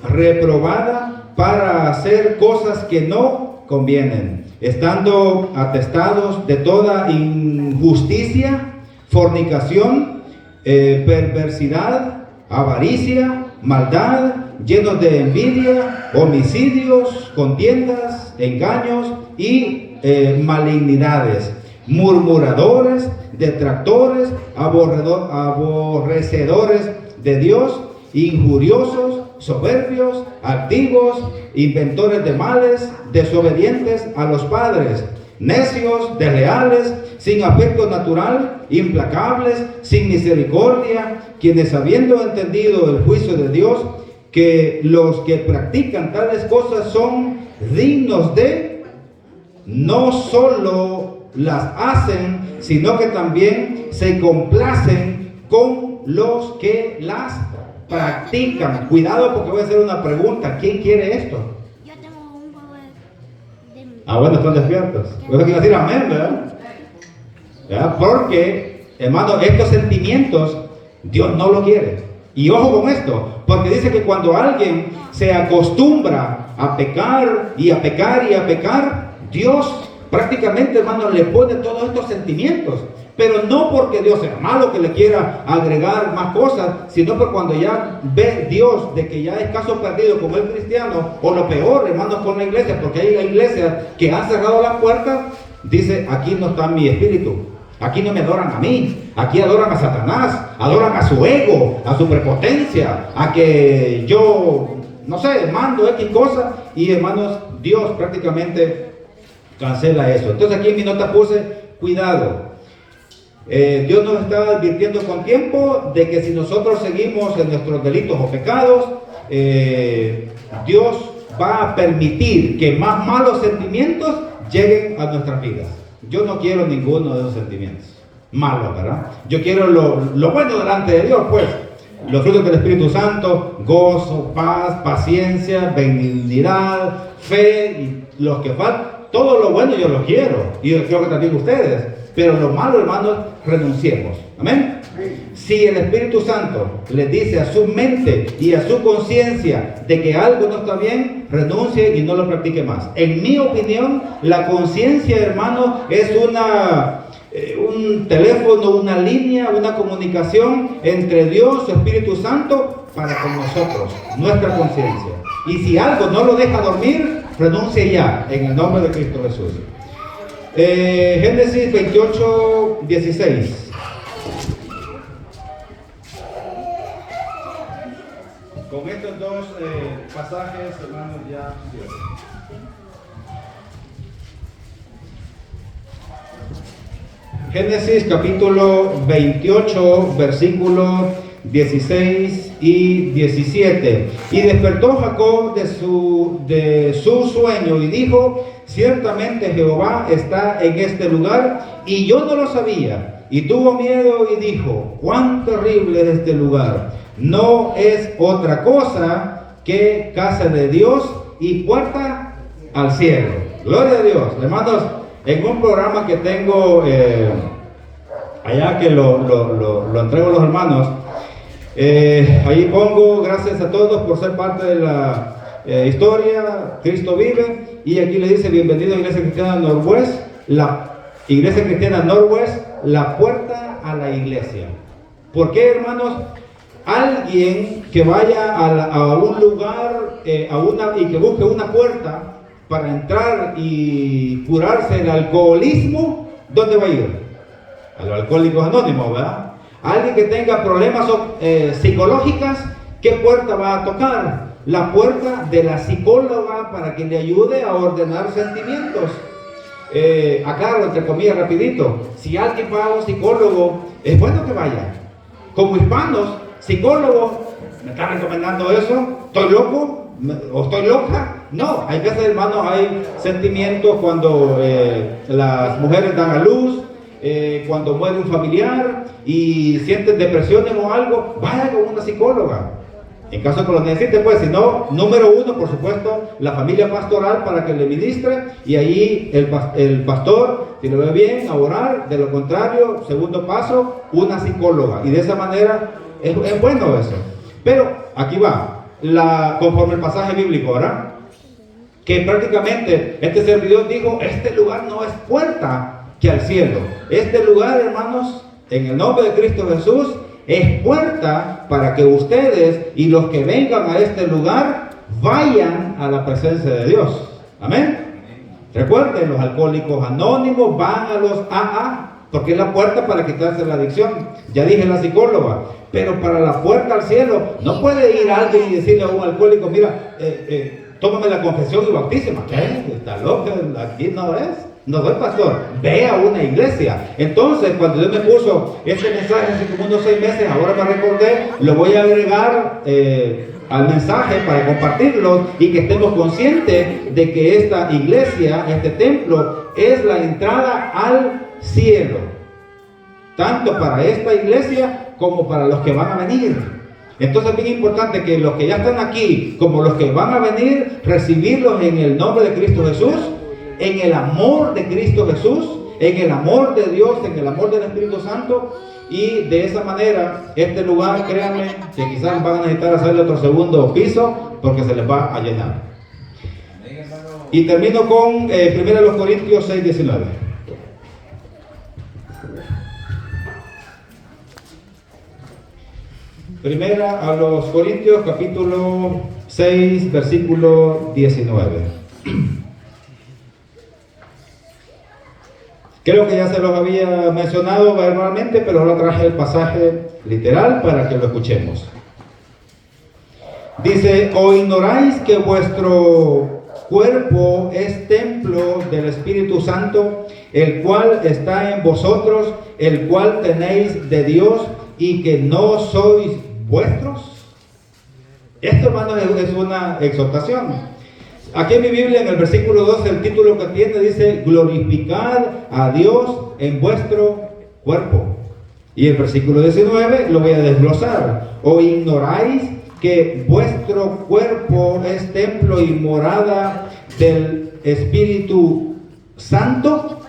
reprobada para hacer cosas que no convienen, estando atestados de toda injusticia, fornicación, perversidad, avaricia, maldad, llenos de envidia, homicidios, contiendas, engaños y malignidades, murmuradores, detractores, aborrecedores de Dios, injuriosos, soberbios, altivos, inventores de males, desobedientes a los padres, necios, desleales, sin afecto natural, implacables, sin misericordia, quienes habiendo entendido el juicio de Dios, que los que practican tales cosas son dignos de, no solo las hacen, sino que también se complacen con los que las practican. Cuidado, porque voy a hacer una pregunta. ¿Quién quiere esto? Yo tengo un juego de... Bueno, están despiertos. Yo quiero decir amén, ¿verdad? ¿Verdad? Porque, hermano, estos sentimientos Dios no lo quiere. Y ojo con esto, porque dice que cuando alguien se acostumbra a pecar y a pecar y a pecar, Dios prácticamente, hermano, le pone todos estos sentimientos. Pero no porque Dios sea malo que le quiera agregar más cosas, sino porque cuando ya ve Dios de que ya es caso perdido como el cristiano, o lo peor, hermanos, con la iglesia, porque hay iglesias que han cerrado las puertas, dice: aquí no está mi espíritu, aquí no me adoran a mí, aquí adoran a Satanás, adoran a su ego, a su prepotencia, a que yo, no sé, mando X cosas, y hermanos, Dios prácticamente cancela eso. Entonces aquí en mi nota puse: cuidado. Dios nos está advirtiendo con tiempo de que si nosotros seguimos en nuestros delitos o pecados, Dios va a permitir que más malos sentimientos lleguen a nuestras vidas. Yo no quiero ninguno de esos sentimientos malos, ¿verdad? Yo quiero lo bueno delante de Dios, pues. Los frutos del Espíritu Santo: gozo, paz, paciencia, benignidad, fe y los que faltan. todo lo bueno yo lo quiero, y yo creo que también ustedes, pero lo malo, hermanos, renunciemos. Amén. Si el Espíritu Santo les dice a su mente y a su conciencia de que algo no está bien, renuncie y no lo practique más. En mi opinión, la conciencia, hermano, es un teléfono, una línea, una comunicación entre Dios, su Espíritu Santo, para con nosotros, nuestra conciencia. Y si algo no lo deja dormir, renuncie ya, en el nombre de Cristo Jesús. Génesis 28, 16. Con estos dos pasajes, hermanos, ya cierro. Génesis capítulo 28, versículos 16 y 17. Y despertó Jacob de su sueño y dijo: ciertamente Jehová está en este lugar, y yo no lo sabía. Y tuvo miedo y dijo: cuán terrible es este lugar. No es otra cosa que casa de Dios y puerta al cielo. Gloria a Dios. Hermanos, en un programa que tengo allá, que lo entrego a los hermanos, ahí pongo: gracias a todos por ser parte de la historia, Cristo vive. Y aquí le dice: bienvenido a Iglesia Cristiana Northwest, la Iglesia Cristiana Northwest, la puerta a la iglesia. ¿Por qué, hermanos? Alguien que vaya a un lugar y que busque una puerta para entrar y curarse del alcoholismo, ¿dónde va a ir? A los alcohólicos anónimos, ¿verdad? Alguien que tenga problemas psicológicos, ¿qué puerta va a tocar? La puerta de la psicóloga, para que le ayude a ordenar sentimientos. Aclaro, entre comillas, rapidito: si alguien va a un psicólogo, es bueno que vaya. Como hispanos, psicólogos, ¿me está recomendando eso? ¿Estoy loco? ¿O estoy loca? No, hay veces, hermanos, hay sentimientos cuando las mujeres dan a luz, cuando muere un familiar y sienten depresiones o algo, vaya con una psicóloga. En caso que lo necesite, pues. Si no, número uno, por supuesto, la familia pastoral, para que le ministre, y ahí el pastor, si lo ve bien, a orar. De lo contrario, segundo paso, una psicóloga. Y de esa manera es bueno eso. Pero aquí va, conforme el pasaje bíblico, ¿verdad? Que prácticamente este servidor dijo: este lugar no es puerta que al cielo. Este lugar, hermanos, en el nombre de Cristo Jesús, es puerta para que ustedes y los que vengan a este lugar vayan a la presencia de Dios. Amén. Recuerden, los alcohólicos anónimos van a los AA, porque es la puerta para quitarse la adicción. Ya dije la psicóloga. Pero para la puerta al cielo, no puede ir alguien y decirle a un alcohólico: mira, tómame la confesión y bautíceme. ¿Qué? Está loco, aquí no es. No soy pastor, ve a una iglesia. Entonces, cuando Dios me puso este mensaje hace como unos 6 meses, ahora me recordé, lo voy a agregar al mensaje para compartirlo, y que estemos conscientes de que esta iglesia, este templo, es la entrada al cielo, tanto para esta iglesia como para los que van a venir. Entonces es bien importante que los que ya están aquí, como los que van a venir, recibirlos en el nombre de Cristo Jesús, en el amor de Cristo Jesús, en el amor de Dios, en el amor del Espíritu Santo. Y de esa manera, este lugar, créanme, que quizás van a necesitar hacerle otro segundo piso, porque se les va a llenar. Y termino con 1 Corintios 6, 19. Primera a los Corintios, capítulo 6, versículo 19. Creo que ya se los había mencionado verbalmente, pero ahora traje el pasaje literal para que lo escuchemos. Dice: ¿o ignoráis que vuestro cuerpo es templo del Espíritu Santo, el cual está en vosotros, el cual tenéis de Dios, y que no sois vuestros? Esto, hermanos, es una exhortación. Aquí en mi Biblia, en el versículo 12, el título que tiene dice: glorificad a Dios en vuestro cuerpo. Y el versículo 19 lo voy a desglosar: ¿o ignoráis que vuestro cuerpo es templo y morada del Espíritu santo.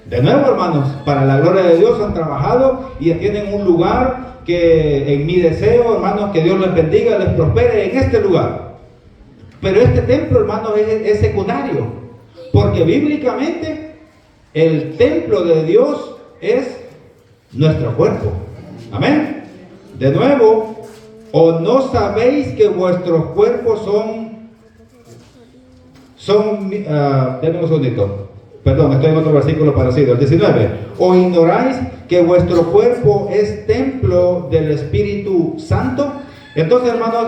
De nuevo, hermanos, para la gloria de Dios han trabajado y tienen un lugar que en mi deseo, hermanos, que Dios les bendiga, les prospere en este lugar. Pero este templo, hermanos, es secundario, porque bíblicamente el templo de Dios es nuestro cuerpo. Amén. De nuevo, ¿o no sabéis que vuestros cuerpos denme un segundito. Perdón, estoy en otro versículo parecido, el 19. ¿O ignoráis que vuestro cuerpo es templo del Espíritu Santo? Entonces, hermanos,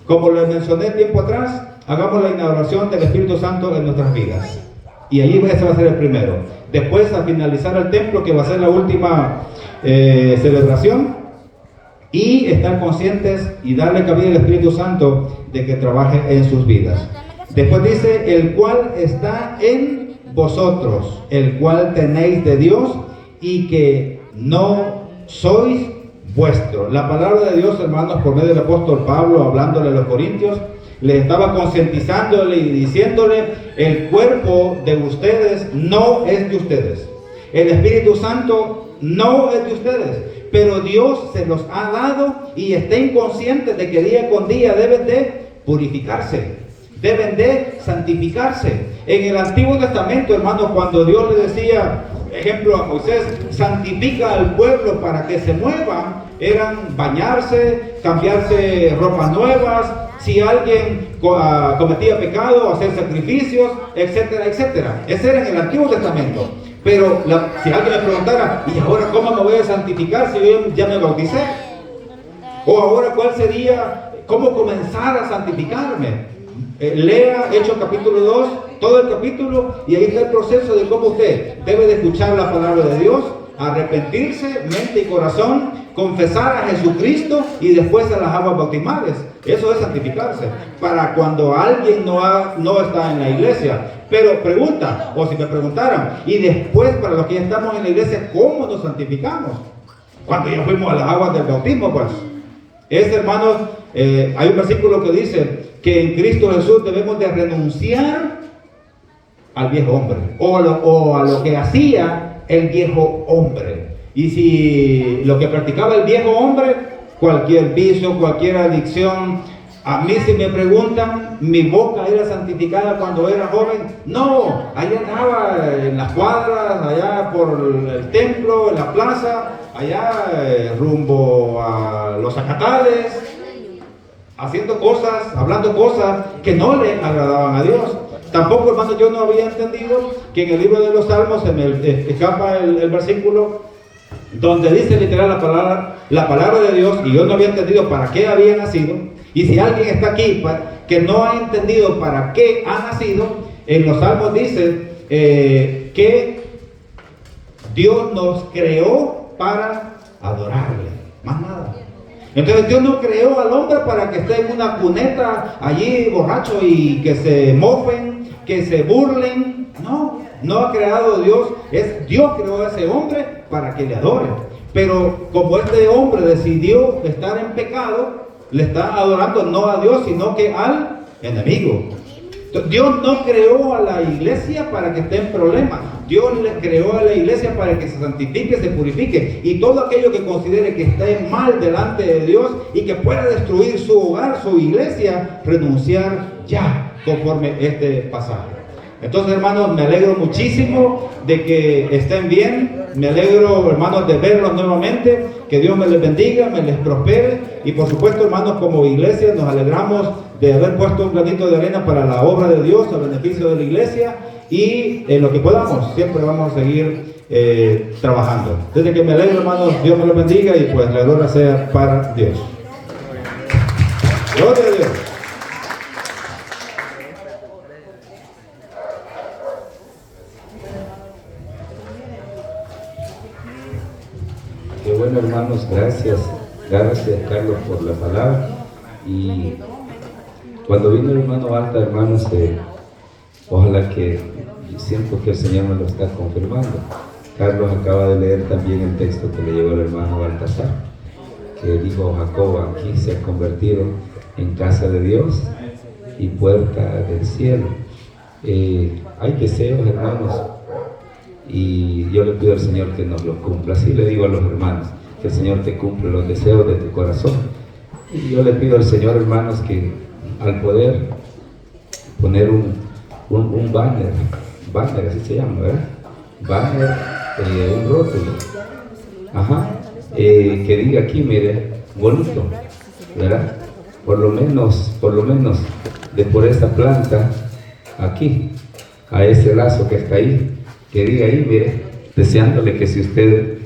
como les mencioné tiempo atrás, hagamos la inauguración del Espíritu Santo en nuestras vidas. Y allí ese va a ser el primero. Después, a finalizar el templo, que va a ser la última celebración, y estar conscientes y darle cabida al Espíritu Santo de que trabaje en sus vidas. Después dice, el cual está en vosotros, el cual tenéis de Dios y que no sois vuestro. La palabra de Dios, hermanos, por medio del apóstol Pablo, hablándole a los corintios, le estaba concientizándole y diciéndole, el cuerpo de ustedes no es de ustedes. El Espíritu Santo no es de ustedes, pero Dios se los ha dado y estén conscientes de que día con día deben de purificarse, deben de santificarse. En el Antiguo Testamento, hermanos, cuando Dios le decía, ejemplo, a Moisés, santifica al pueblo para que se muevan, eran bañarse, cambiarse ropas nuevas, si alguien cometía pecado, hacer sacrificios, etcétera, etcétera. Ese era en el Antiguo Testamento. Pero si alguien me preguntara, ¿y ahora cómo me voy a santificar si yo ya me bauticé? O ahora, ¿cuál sería, cómo comenzar a santificarme? Lea Hechos capítulo 2, todo el capítulo, y ahí está el proceso de cómo usted debe de escuchar la palabra de Dios, arrepentirse, mente y corazón, confesar a Jesucristo y después a las aguas bautismales. Eso es santificarse, para cuando alguien no está en la iglesia. Pero pregunta, o si me preguntaran, y después para los que ya estamos en la iglesia, ¿cómo nos santificamos? Cuando ya fuimos a las aguas del bautismo, pues. Hermanos, hay un versículo que dice que en Cristo Jesús debemos de renunciar al viejo hombre, o a lo que hacía el viejo hombre. Y si lo que practicaba el viejo hombre, cualquier vicio, cualquier adicción. A mí, si me preguntan, ¿mi boca era santificada cuando era joven? No, allá andaba en las cuadras, allá por el templo, en la plaza, allá rumbo a los zacatales, haciendo cosas, hablando cosas que no le agradaban a Dios. Tampoco, hermano, yo no había entendido que en el libro de los Salmos se me escapa el versículo donde dice literal la palabra de Dios, y yo no había entendido para qué había nacido. Y si alguien está aquí que no ha entendido para qué ha nacido, en los Salmos dice que Dios nos creó para adorarle, más nada. Entonces Dios no creó al hombre para que esté en una cuneta allí borracho y que se mofen, que se burlen. No ha creado Dios, Dios creó a ese hombre para que le adore. Pero como este hombre decidió estar en pecado, le está adorando no a Dios, sino que al enemigo. Dios no creó a la iglesia para que esté en problemas. Dios le creó a la iglesia para que se santifique, se purifique. Y todo aquello que considere que esté mal delante de Dios y que pueda destruir su hogar, su iglesia, renunciar ya, conforme este pasaje. Entonces, hermanos, me alegro muchísimo de que estén bien. Me alegro, hermanos, de verlos nuevamente. Que Dios me les bendiga, me les prospere. Y por supuesto, hermanos, como iglesia nos alegramos de haber puesto un granito de arena para la obra de Dios, a beneficio de la iglesia. Y en lo que podamos, siempre vamos a seguir trabajando. Desde que me alegro, hermanos, Dios me los bendiga y pues la gloria sea para Dios. Gloria a Dios. Qué bueno, hermanos, gracias Carlos por la palabra. Y cuando vino el hermano Alta, hermanos, ojalá que siento que el Señor me lo está confirmando. Carlos acaba de leer también el texto que le llegó al hermano Baltasar, que dijo: Jacob aquí se ha convertido en casa de Dios y puerta del cielo. Hay deseos, hermanos, y yo le pido al Señor que nos lo cumpla. Así le digo a los hermanos, que el Señor te cumple los deseos de tu corazón. Y yo le pido al Señor, hermanos, que al poder poner un banner, así se llama, ¿verdad? Banner, un rótulo, que diga aquí, mire, bonito, ¿verdad? Por lo menos, de por esa planta, aquí, a ese lazo que está ahí, que diga ahí, mire, deseándole que si usted